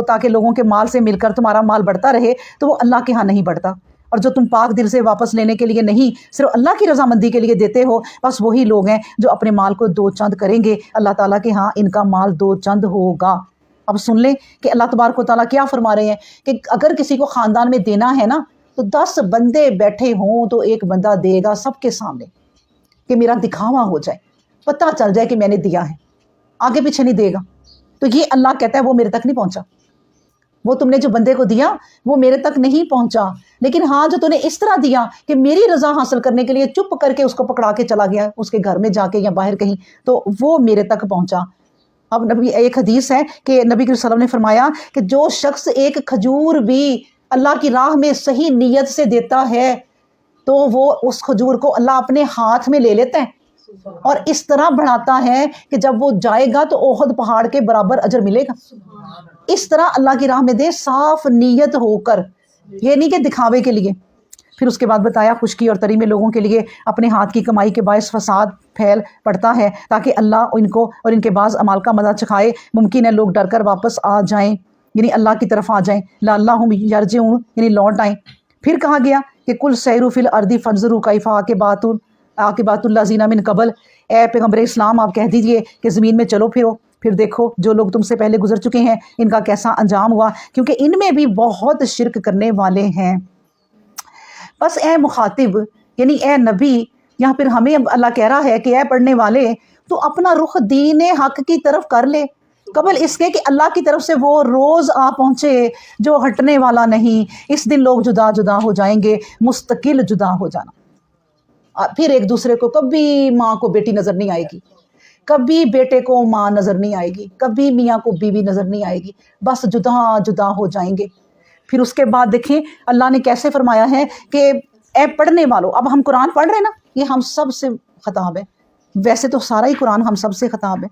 تاکہ لوگوں کے مال سے مل کر تمہارا مال بڑھتا رہے, تو وہ اللہ کے ہاں نہیں بڑھتا. اور جو تم پاک دل سے واپس لینے کے لیے نہیں صرف اللہ کی رضامندی کے لیے دیتے ہو, بس وہی لوگ ہیں جو اپنے مال کو دو چند کریں گے, اللہ تعالیٰ کے ہاں ان کا مال دو چند ہوگا. اب سن لیں کہ اللہ تبارک و تعالیٰ کیا فرما رہے ہیں کہ اگر کسی کو خاندان میں دینا ہے نا تو 10 بندے بیٹھے ہوں تو ایک بندہ دے گا سب کے سامنے, کہ میرا دکھاوا ہو جائے, پتہ چل جائے کہ میں نے دیا ہے, آگے پیچھے نہیں دے گا. تو یہ اللہ کہتا ہے وہ میرے تک نہیں پہنچا, وہ تم نے جو بندے کو دیا وہ میرے تک نہیں پہنچا. لیکن ہاں جو تو نے اس طرح دیا کہ میری رضا حاصل کرنے کے لیے چپ کر کے اس کو پکڑا کے چلا گیا اس کے گھر میں جا کے یا باہر کہیں, تو وہ میرے تک پہنچا. اب نبی ایک حدیث ہے کہ نبی صلی اللہ علیہ وسلم نے فرمایا کہ جو شخص ایک کھجور بھی اللہ کی راہ میں صحیح نیت سے دیتا ہے تو وہ اس کھجور کو اللہ اپنے ہاتھ میں لے لیتا ہے اور اس طرح بڑھاتا ہے کہ جب وہ جائے گا تو احد پہاڑ کے برابر اجر ملے گا. اس طرح اللہ کی راہ میں دے صاف نیت ہو کر, یہ نہیں کہ دکھاوے کے لیے. پھر اس کے بعد بتایا خشکی اور تری میں لوگوں کے لیے اپنے ہاتھ کی کمائی کے باعث فساد پھیل پڑتا ہے تاکہ اللہ ان کو اور ان کے بعض اعمال کا مزہ چکھائے. ممکن ہے لوگ ڈر کر واپس آ جائیں, یعنی اللہ کی طرف آ جائیں, لعلہم یرجعون یعنی لوٹ آئیں. پھر کہا گیا کہ کل سیروا فی الارض فانظروا کیف عاقبۃ الذین من قبل, اے پیغمبر اسلام آپ کہہ دیجئے کہ زمین میں چلو پھرو, پھر دیکھو جو لوگ تم سے پہلے گزر چکے ہیں ان کا کیسا انجام ہوا, کیونکہ ان میں بھی بہت شرک کرنے والے ہیں. بس اے مخاطب یعنی اے نبی, یہاں پھر ہمیں اللہ کہہ رہا ہے کہ اے پڑھنے والے تو اپنا رخ دین حق کی طرف کر لے, قبل اس کے کہ اللہ کی طرف سے وہ روز آ پہنچے جو ہٹنے والا نہیں. اس دن لوگ جدا جدا ہو جائیں گے, مستقل جدا ہو جانا. پھر ایک دوسرے کو کبھی ماں کو بیٹی نظر نہیں آئے گی, کبھی بیٹے کو ماں نظر نہیں آئے گی, کبھی میاں کو بیوی نظر نہیں آئے گی, بس جدا جدا ہو جائیں گے. پھر اس کے بعد دیکھیں اللہ نے کیسے فرمایا ہے کہ اے پڑھنے والوں, اب ہم قرآن پڑھ رہے ہیں نا, یہ ہم سب سے خطاب ہے, ویسے تو سارا ہی قرآن ہم سب سے خطاب ہے.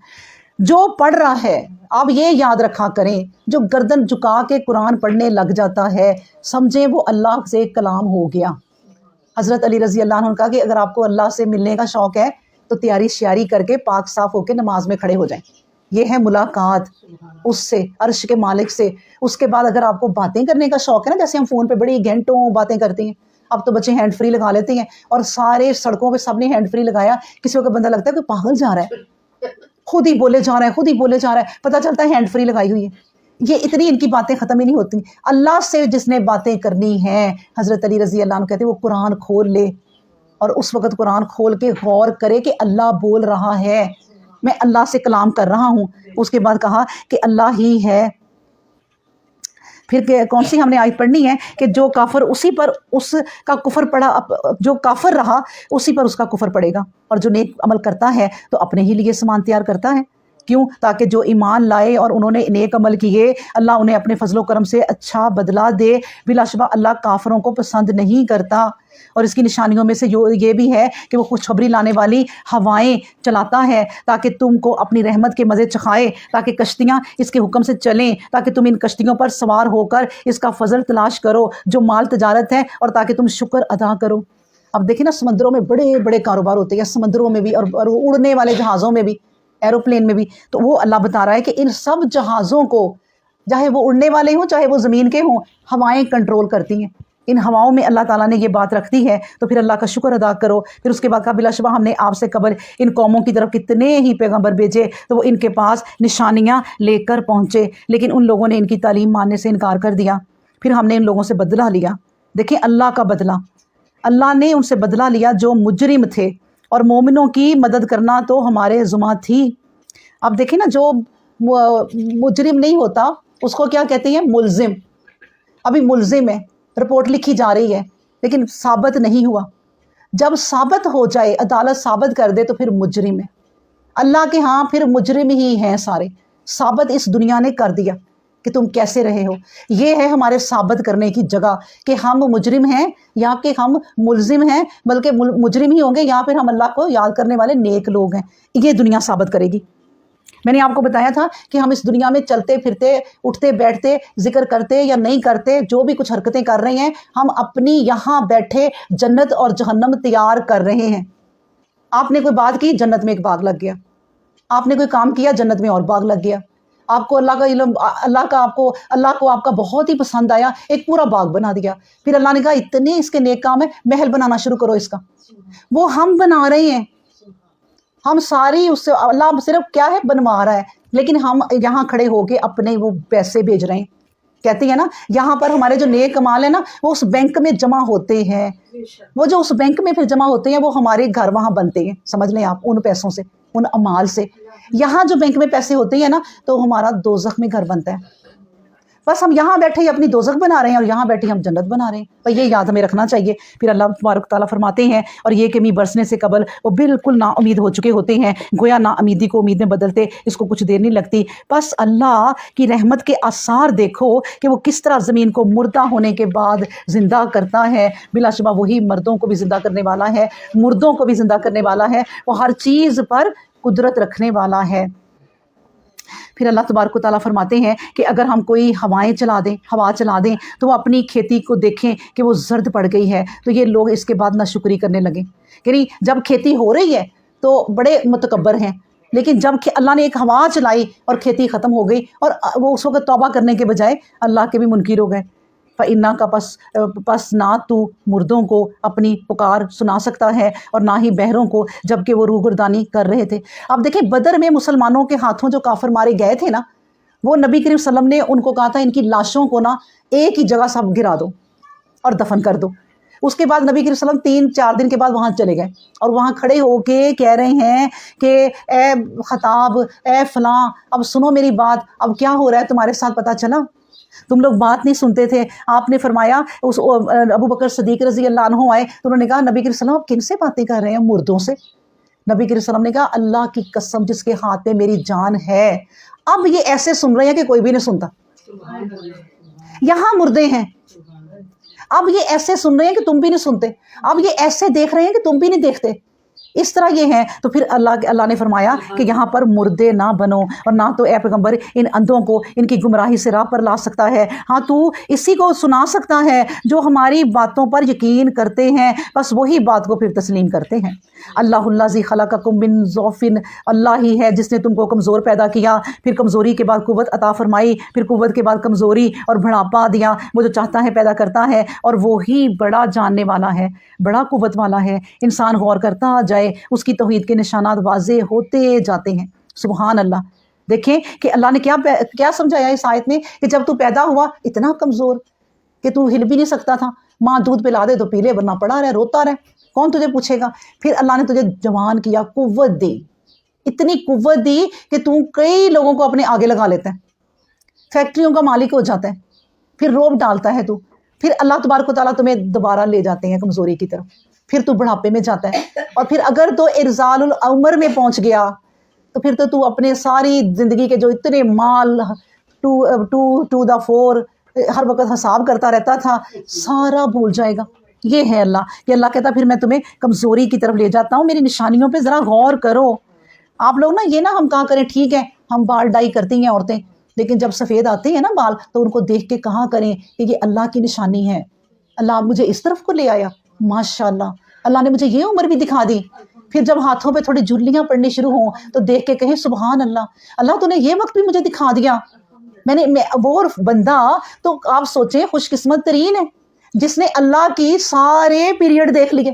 جو پڑھ رہا ہے آپ یہ یاد رکھا کریں, جو گردن جھکا کے قرآن پڑھنے لگ جاتا ہے سمجھیں وہ اللہ سے کلام ہو گیا. حضرت علی رضی اللہ عنہ نے کہا کہ اگر آپ کو اللہ سے ملنے کا شوق ہے تو تیاری شیاری کر کے پاک صاف ہو کے نماز میں کھڑے ہو جائیں. یہ ہے ملاقات اس سے, عرش کے مالک سے. اس کے بعد اگر آپ کو باتیں کرنے کا شوق ہے نا, جیسے ہم فون پہ بڑی گھنٹوں باتیں کرتے ہیں, اب تو بچے ہینڈ فری لگا لیتے ہیں اور سارے سڑکوں پہ سب نے ہینڈ فری لگایا, کسی کو بندہ لگتا ہے کہ پاگل جا رہا ہے, خود ہی بولے جا رہا ہے, پتہ چلتا ہے ہینڈ فری لگائی ہوئی ہے. یہ اتنی ان کی باتیں ختم ہی نہیں ہوتی. اللہ سے جس نے باتیں کرنی ہیں, حضرت علی رضی اللہ عنہ کہتے ہیں وہ قرآن کھول لے اور اس وقت قرآن کھول کے غور کرے کہ اللہ بول رہا ہے, میں اللہ سے کلام کر رہا ہوں. اس کے بعد کہا کہ اللہ ہی ہے. پھر کون سی ہم نے آیت پڑھنی ہے کہ جو کافر اسی پر اس کا کفر پڑا, جو کافر رہا اسی پر اس کا کفر پڑے گا, اور جو نیک عمل کرتا ہے تو اپنے ہی لیے سامان تیار کرتا ہے. کیوں؟ تاکہ جو ایمان لائے اور انہوں نے نیک عمل کیے اللہ انہیں اپنے فضل و کرم سے اچھا بدلہ دے. بلا شبہ اللہ کافروں کو پسند نہیں کرتا. اور اس کی نشانیوں میں سے یہ بھی ہے کہ وہ خوشخبری لانے والی ہوائیں چلاتا ہے تاکہ تم کو اپنی رحمت کے مزے چکھائے, تاکہ کشتیاں اس کے حکم سے چلیں, تاکہ تم ان کشتیوں پر سوار ہو کر اس کا فضل تلاش کرو جو مال تجارت ہے, اور تاکہ تم شکر ادا کرو. اب دیکھیں نا سمندروں میں بڑے بڑے کاروبار ہوتے ہیں, سمندروں میں بھی اور اڑنے والے جہازوں میں بھی, ایروپلین میں بھی. تو وہ اللہ بتا رہا ہے کہ ان سب جہازوں کو, چاہے وہ اڑنے والے ہوں چاہے وہ زمین کے ہوں, ہوائیں کنٹرول کرتی ہیں. ان ہواؤں میں اللہ تعالیٰ نے یہ بات رکھ دی ہے, تو پھر اللہ کا شکر ادا کرو. پھر اس کے بعد کہا بلا شبہ ہم نے آپ سے قبل ان قوموں کی طرف کتنے ہی پیغمبر بھیجے تو وہ ان کے پاس نشانیاں لے کر پہنچے, لیکن ان لوگوں نے ان کی تعلیم ماننے سے انکار کر دیا. پھر ہم نے ان لوگوں سے بدلہ لیا. دیکھیں اللہ کا بدلہ, اللہ نے ان سے بدلہ لیا جو مجرم تھے, اور مومنوں کی مدد کرنا تو ہمارے ذمہ تھی. اب دیکھیں نا جو مجرم نہیں ہوتا اس کو کیا کہتے ہیں؟ ملزم. ابھی ملزم ہے, رپورٹ لکھی جا رہی ہے لیکن ثابت نہیں ہوا. جب ثابت ہو جائے, عدالت ثابت کر دے تو پھر مجرم ہے. اللہ کے ہاں پھر مجرم ہی ہیں سارے. ثابت اس دنیا نے کر دیا کہ تم کیسے رہے ہو. یہ ہے ہمارے ثابت کرنے کی جگہ کہ ہم مجرم ہیں یا کہ ہم ملزم ہیں، بلکہ مجرم ہی ہوں گے یا پھر ہم اللہ کو یاد کرنے والے نیک لوگ ہیں. یہ دنیا ثابت کرے گی. میں نے آپ کو بتایا تھا کہ ہم اس دنیا میں چلتے پھرتے، اٹھتے بیٹھتے، ذکر کرتے یا نہیں کرتے، جو بھی کچھ حرکتیں کر رہے ہیں، ہم اپنی یہاں بیٹھے جنت اور جہنم تیار کر رہے ہیں. آپ نے کوئی بات کی، جنت میں ایک باغ لگ گیا. آپ نے کوئی کام کیا، جنت میں اور باغ لگ گیا. آپ کو اللہ کا علم، اللہ کو آپ کا بہت ہی پسند آیا، ایک پورا باغ بنا دیا. پھر اللہ نے کہا اتنے اس کے نیک کام ہے، محل بنانا شروع کرو اس کا. وہ ہم بنا رہے ہیں. ہم ساری اس سے اللہ صرف کیا ہے بنوا رہا ہے، لیکن ہم یہاں کھڑے ہو کے اپنے وہ پیسے بھیج رہے ہیں. کہتے ہیں نا یہاں پر ہمارے جو نیک کمال ہیں نا وہ اس بینک میں جمع ہوتے ہیں. وہ جو اس بینک میں پھر جمع ہوتے ہیں وہ ہمارے گھر وہاں بنتے ہیں. سمجھ لیں آپ، ان پیسوں سے، ان اعمال سے. یہاں جو بینک میں پیسے ہوتے ہیں نا تو ہمارا دوزخ میں گھر بنتا ہے. بس ہم یہاں بیٹھے ہی اپنی دوزخ بنا رہے ہیں اور یہاں بیٹھے ہم جنت بنا رہے ہیں. تو یہ یاد ہمیں رکھنا چاہیے. پھر اللہ تبارک تعالیٰ فرماتے ہیں اور یہ کہ می برسنے سے قبل وہ بالکل نا امید ہو چکے ہوتے ہیں، گویا نا امیدی کو امید میں بدلتے اس کو کچھ دیر نہیں لگتی. بس اللہ کی رحمت کے آثار دیکھو کہ وہ کس طرح زمین کو مردہ ہونے کے بعد زندہ کرتا ہے. بلا شبہ وہی مردوں کو بھی زندہ کرنے والا ہے، مردوں کو بھی زندہ کرنے والا ہے. وہ ہر چیز پر قدرت رکھنے والا ہے. پھر اللہ تبارک و تعالیٰ فرماتے ہیں کہ اگر ہم کوئی ہوا چلا دیں تو وہ اپنی کھیتی کو دیکھیں کہ وہ زرد پڑ گئی ہے تو یہ لوگ اس کے بعد ناشکری کرنے لگیں. یعنی جب کھیتی ہو رہی ہے تو بڑے متکبر ہیں، لیکن جب اللہ نے ایک ہوا چلائی اور کھیتی ختم ہو گئی اور وہ اس وقت توبہ کرنے کے بجائے اللہ کے بھی منکر ہو گئے. فَإِنَّا کا پس نہ تو مردوں کو اپنی پکار سنا سکتا ہے اور نہ ہی بہروں کو، جبکہ وہ روگردانی کر رہے تھے. اب دیکھیں بدر میں مسلمانوں کے ہاتھوں جو کافر مارے گئے تھے نا، وہ نبی کریم صلی اللہ علیہ وسلم نے ان کو کہا تھا ان کی لاشوں کو نا ایک ہی جگہ سب گرا دو اور دفن کر دو. اس کے بعد نبی کریم صلی اللہ علیہ وسلم 3-4 دن کے بعد وہاں چلے گئے اور وہاں کھڑے ہو کے کہہ رہے ہیں کہ اے خطاب، اے فلاں، اب سنو میری بات، اب کیا ہو رہا ہے تمہارے ساتھ، پتہ چلا تم لوگ بات نہیں سنتے تھے. آپ نے فرمایا اس ابو بکر صدیق رضی اللہ عنہ آئے تو انہوں نے کہا نبی کریم صلی اللہ علیہ وسلم آپ کن سے باتیں کر رہے ہیں؟ مردوں سے. نبی کریم صلی اللہ علیہ وسلم نے کہا اللہ کی قسم جس کے ہاتھ میں میری جان ہے. اب یہ ایسے سن رہے ہیں کہ کوئی بھی نہیں سنتا. یہاں مردے ہیں، اب یہ ایسے سن رہے ہیں کہ تم بھی نہیں سنتے. اب یہ ایسے دیکھ رہے ہیں کہ تم بھی نہیں دیکھتے. اس طرح یہ ہیں. تو پھر اللہ نے فرمایا کہ یہاں پر مردے نہ بنو اور نہ تو اے پیغمبر ان اندھوں کو ان کی گمراہی سے راہ پر لا سکتا ہے. ہاں تو اسی کو سنا سکتا ہے جو ہماری باتوں پر یقین کرتے ہیں، بس وہی بات کو پھر تسلیم کرتے ہیں. اللہ الذی خلقکم من ضعف، اللہ ہی ہے جس نے تم کو کمزور پیدا کیا، پھر کمزوری کے بعد قوت عطا فرمائی، پھر قوت کے بعد کمزوری اور بڑھاپا دیا. وہ جو چاہتا ہے پیدا کرتا ہے اور وہی بڑا جاننے والا ہے، بڑا قوت والا ہے. انسان غور کرتا جائے اس کی توحید کے نشانات واضح ہوتے جاتے ہیں. سبحان اللہ. دیکھیں کہ اللہ نے کیا سمجھایا اس آیت میں کہ جب تو پیدا ہوا اتنا کمزور کہ تو ہل بھی نہیں سکتا تھا، ماں دودھ پلا دے تو پی لے ورنہ پڑا رہے روتا رہے، کون تجھے پوچھے گا. پھر اللہ نے تجھے جوان کیا، قوت دی، اتنی قوت دی کہ تو کئی لوگوں کو اپنے آگے لگا لیتا ہے، فیکٹریوں کا مالک ہو جاتا ہے، پھر روب ڈالتا ہے تو پھر اللہ تبارک و تعالیٰ تمہیں دوبارہ لے جاتے ہیں کمزوری کی طرف، پھر تو بڑھاپے میں جاتا ہے. اور پھر اگر تو ارزال العمر میں پہنچ گیا تو پھر تو اپنے ساری زندگی کے جو اتنے مال ٹو دا فور ہر وقت حساب کرتا رہتا تھا سارا بھول جائے گا. یہ ہے اللہ کہ اللہ کہتا پھر میں تمہیں کمزوری کی طرف لے جاتا ہوں، میری نشانیوں پہ ذرا غور کرو. آپ لوگ نا یہ نا ہم کہاں کریں، ٹھیک ہے ہم بال ڈائی کرتی ہیں عورتیں، لیکن جب سفید آتے ہیں نا بال تو ان کو دیکھ کے کہاں کریں کہ یہ اللہ کی نشانی ہے. اللہ مجھے اس طرف کو لے آیا، ماشاء اللہ اللہ نے مجھے یہ عمر بھی دکھا دی. پھر جب ہاتھوں پہ تھوڑی جھریاں پڑنی شروع ہوں تو دیکھ کے کہیں سبحان اللہ، اللہ تو نے یہ وقت بھی مجھے دکھا دیا. وہ بندہ تو آپ سوچیں خوش قسمت ترین ہے جس نے اللہ کی سارے پیریڈ دیکھ لیے.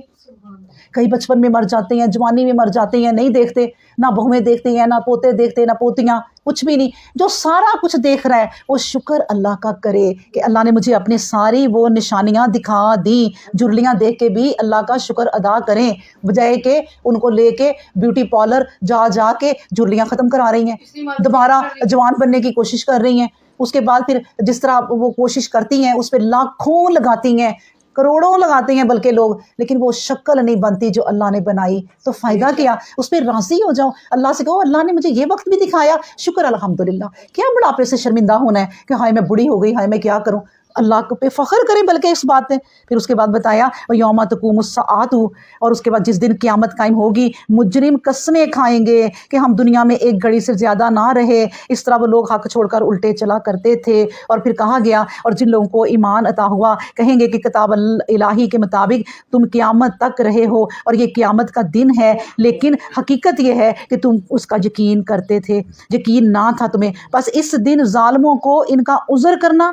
کئی بچپن میں مر جاتے ہیں، جوانی میں مر جاتے ہیں، نہیں دیکھتے، نہ بہویں دیکھتے ہیں، نہ پوتے دیکھتے، نہ پوتیاں، کچھ بھی نہیں. جو سارا کچھ دیکھ رہا ہے وہ شکر اللہ کا کرے کہ اللہ نے مجھے اپنے ساری وہ نشانیاں دکھا دیں. جرلیاں دیکھ کے بھی اللہ کا شکر ادا کریں، بجائے کہ ان کو لے کے بیوٹی پارلر جا کے جرلیاں ختم کرا رہی ہیں، دوبارہ جوان بننے کی کوشش کر رہی ہیں. اس کے بعد پھر جس طرح وہ کوشش کرتی ہیں اس پہ لاکھوں لگاتی ہیں، کروڑوں لگاتے ہیں بلکہ لوگ، لیکن وہ شکل نہیں بنتی جو اللہ نے بنائی، تو فائدہ کیا؟ اس پہ راضی ہو جاؤ، اللہ سے کہو اللہ نے مجھے یہ وقت بھی دکھایا، شکر الحمدللہ۔ کیا بڑھاپے سے شرمندہ ہونا ہے کہ ہائے میں بوڑھی ہو گئی، ہائے میں کیا کروں؟ اللہ پہ فخر کریں بلکہ اس بات پہ۔ پھر اس کے بعد بتایا یوم تقوم الساعۃ، اور اس کے بعد جس دن قیامت قائم ہوگی مجرم قسمیں کھائیں گے کہ ہم دنیا میں ایک گھڑی سے زیادہ نہ رہے، اس طرح وہ لوگ حق چھوڑ کر الٹے چلا کرتے تھے۔ اور پھر کہا گیا اور جن لوگوں کو ایمان عطا ہوا کہیں گے کہ کتاب الہی کے مطابق تم قیامت تک رہے ہو اور یہ قیامت کا دن ہے، لیکن حقیقت یہ ہے کہ تم اس کا یقین کرتے تھے، یقین نہ تھا تمہیں، بس اس دن ظالموں کو ان کا عذر کرنا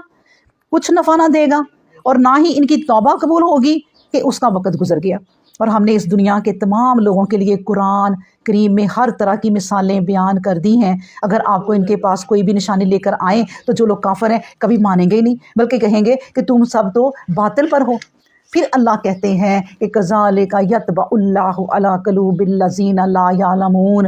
کچھ نفع نہ دے گا، اور نہ ہی ان کی توبہ قبول ہوگی کہ اس کا وقت گزر گیا۔ اور ہم نے اس دنیا کے تمام لوگوں کے لیے قرآن کریم میں ہر طرح کی مثالیں بیان کر دی ہیں۔ اگر آپ کو ان کے پاس کوئی بھی نشانی لے کر آئیں تو جو لوگ کافر ہیں کبھی مانیں گے ہی نہیں، بلکہ کہیں گے کہ تم سب تو باطل پر ہو۔ پھر اللہ کہتے ہیں کہ کذالک یطبع اللہ علی قلوب الذین لا یعلمون،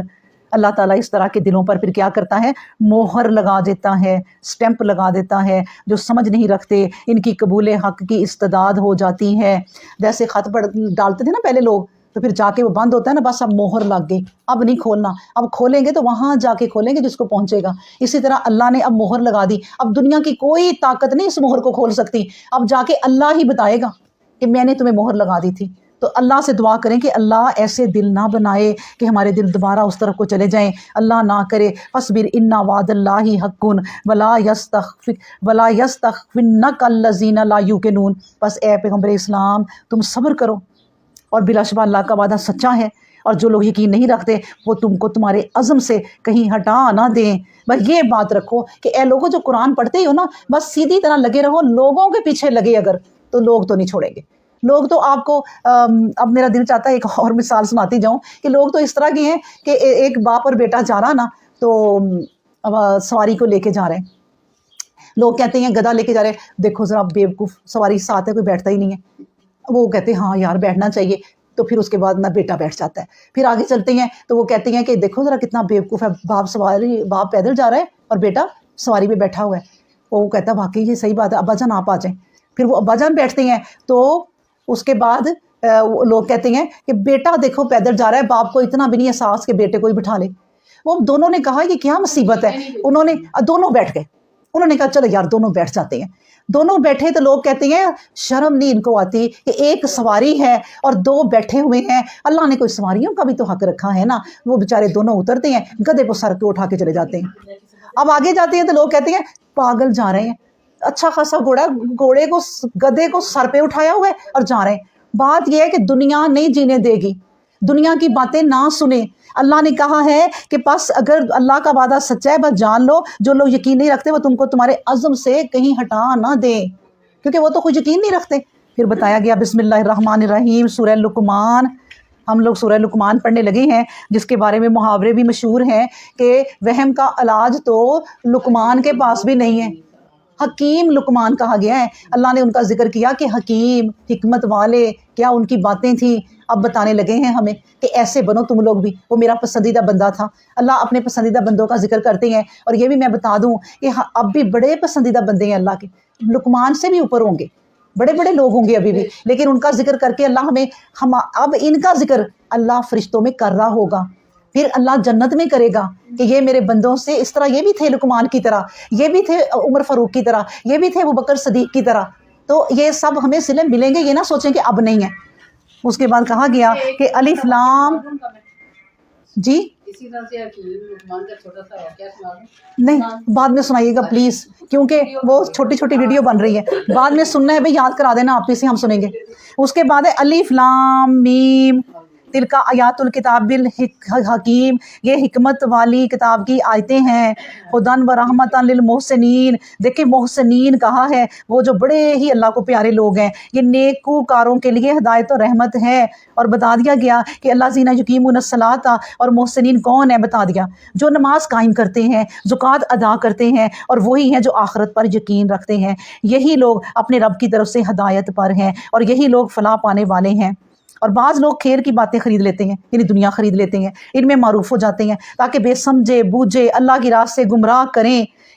اللہ تعالیٰ اس طرح کے دلوں پر پھر کیا کرتا ہے؟ مہر لگا دیتا ہے، سٹیمپ لگا دیتا ہے۔ جو سمجھ نہیں رکھتے ان کی قبول حق کی استعداد ہو جاتی ہے۔ جیسے خط پڑھ ڈالتے تھے نا پہلے لوگ، تو پھر جا کے وہ بند ہوتا ہے نا، بس اب مہر لگ گئی، اب نہیں کھولنا، اب کھولیں گے تو وہاں جا کے کھولیں گے جس کو پہنچے گا۔ اسی طرح اللہ نے اب مہر لگا دی، اب دنیا کی کوئی طاقت نہیں اس مہر کو کھول سکتی، اب جا کے اللہ ہی بتائے گا کہ میں نے تمہیں مہر لگا دی تھی۔ تو اللہ سے دعا کریں کہ اللہ ایسے دل نہ بنائے کہ ہمارے دل دوبارہ اس طرف کو چلے جائیں، اللہ نہ کرے۔ فاصبر ان وعد اللہ حق ولا یستخفنک الذین لا یوقنون، بس اے پیغمبر اسلام تم صبر کرو، اور بلا شبہ اللہ کا وعدہ سچا ہے، اور جو لوگ یقین نہیں رکھتے وہ تم کو تمہارے عزم سے کہیں ہٹا نہ دیں۔ بس یہ بات رکھو کہ اے لوگوں جو قرآن پڑھتے ہی ہو نا، بس سیدھی طرح لگے رہو، لوگوں کے پیچھے لگے اگر تو لوگ تو نہیں چھوڑیں گے۔ لوگ تو آپ کو اب میرا دل چاہتا ہے ایک اور مثال سناتی جاؤں کہ لوگ تو اس طرح کی ہیں کہ ایک باپ اور بیٹا جا رہا نا، تو سواری کو لے کے جا رہے ہیں، لوگ کہتے ہیں گدھا لے کے جا رہے ہیں، دیکھو ذرا بیوقوف سواری ساتھ ہے، کوئی بیٹھتا ہی نہیں ہے۔ وہ کہتے ہیں ہاں یار بیٹھنا چاہیے، تو پھر اس کے بعد نہ بیٹا بیٹھ جاتا ہے۔ پھر آگے چلتے ہیں تو وہ کہتے ہیں کہ دیکھو ذرا کتنا بیوقوف ہے، باپ پیدل جا رہا ہے اور بیٹا سواری پہ بیٹھا ہوا ہے۔ وہ کہتا ہے واقعی یہ صحیح بات ہے، ابا جان آپ آ جائیں۔ پھر وہ ابا جان بیٹھتے ہیں، تو اس کے بعد لوگ کہتے ہیں کہ بیٹا دیکھو پیدل جا رہا ہے، باپ کو اتنا بھی نہیں احساس کہ بیٹے کو ہی بٹھا لے۔ وہ دونوں نے کہا یہ کیا مصیبت ہے، انہوں نے دونوں بیٹھ گئے، انہوں نے کہا چلو یار دونوں بیٹھ جاتے ہیں۔ دونوں بیٹھے تو لوگ کہتے ہیں شرم نہیں ان کو آتی کہ ایک سواری ہے اور دو بیٹھے ہوئے ہیں، اللہ نے کوئی سواریوں کا بھی تو حق رکھا ہے نا۔ وہ بیچارے دونوں اترتے ہیں، گدھے کو سر پہ اٹھا کے چلے جاتے ہیں۔ اب آگے جاتے ہیں تو لوگ کہتے ہیں پاگل جا رہے ہیں، اچھا خاصا گھوڑا، گھوڑے کو گدھے کو سر پہ اٹھایا ہوا ہے اور جا رہے ہیں۔ بات یہ ہے کہ دنیا نہیں جینے دے گی، دنیا کی باتیں نہ سنیں۔ اللہ نے کہا ہے کہ پس اگر اللہ کا وعدہ سچا ہے بس جان لو جو لوگ یقین نہیں رکھتے وہ تم کو تمہارے عزم سے کہیں ہٹا نہ دیں، کیونکہ وہ تو خود یقین نہیں رکھتے۔ پھر بتایا گیا بسم اللہ الرحمن الرحیم، سورہ لقمان۔ ہم لوگ سورہ لقمان پڑھنے لگے ہیں، جس کے بارے میں محاورے بھی مشہور ہیں کہ وہم کا علاج تو لقمان کے پاس بھی نہیں ہے۔ حکیم لقمان کہا گیا ہے، اللہ نے ان کا ذکر کیا کہ حکیم، حکمت والے، کیا ان کی باتیں تھیں۔ اب بتانے لگے ہیں ہمیں کہ ایسے بنو تم لوگ بھی۔ وہ میرا پسندیدہ بندہ تھا، اللہ اپنے پسندیدہ بندوں کا ذکر کرتے ہیں، اور یہ بھی میں بتا دوں کہ اب بھی بڑے پسندیدہ بندے ہیں اللہ کے، لقمان سے بھی اوپر ہوں گے، بڑے بڑے لوگ ہوں گے ابھی بھی، لیکن ان کا ذکر کر کے اللہ اب ان کا ذکر اللہ فرشتوں میں کر رہا ہوگا، پھر اللہ جنت میں کرے گا کہ یہ میرے بندوں سے اس طرح یہ بھی تھے لقمان کی طرح، یہ بھی تھے عمر فاروق کی طرح، یہ بھی تھے ابوبکر صدیق کی طرح۔ تو یہ سب ہمیں صلے ملیں گے، یہ نہ سوچیں کہ اب نہیں ہے۔ اس کے بعد کہا گیا کہ الف لام، جی نہیں بعد میں سنائیے گا پلیز، کیونکہ وہ چھوٹی چھوٹی ویڈیو بن رہی ہے، بعد میں سننا ہے بھائی، یاد کرا دینا آپ ہی سے، ہم سنیں گے۔ اس کے بعد ہے الف لام میم تلک آیات الکتاب الحکیم، یہ حکمت والی کتاب کی آیتیں ہیں، ہدن و رحمت للمحسنین، دیکھیں محسنین کہا ہے، وہ جو بڑے ہی اللہ کو پیارے لوگ ہیں، یہ نیکوکاروں کے لیے ہدایت و رحمت ہے۔ اور بتا دیا گیا کہ اللہ زینہ یقیمون الصلاۃ، اور محسنین کون ہے بتا دیا، جو نماز قائم کرتے ہیں، زکوٰۃ ادا کرتے ہیں، اور وہی ہیں جو آخرت پر یقین رکھتے ہیں، یہی لوگ اپنے رب کی طرف سے ہدایت پر ہیں، اور یہی لوگ فلاح پانے والے ہیں۔ اور بعض لوگ کھیر کی باتیں خرید لیتے ہیں، یعنی دنیا خرید لیتے ہیں، ان میں معروف ہو جاتے ہیں تاکہ بے سمجھے بوجھے اللہ کی راہ سے گمراہ کریں،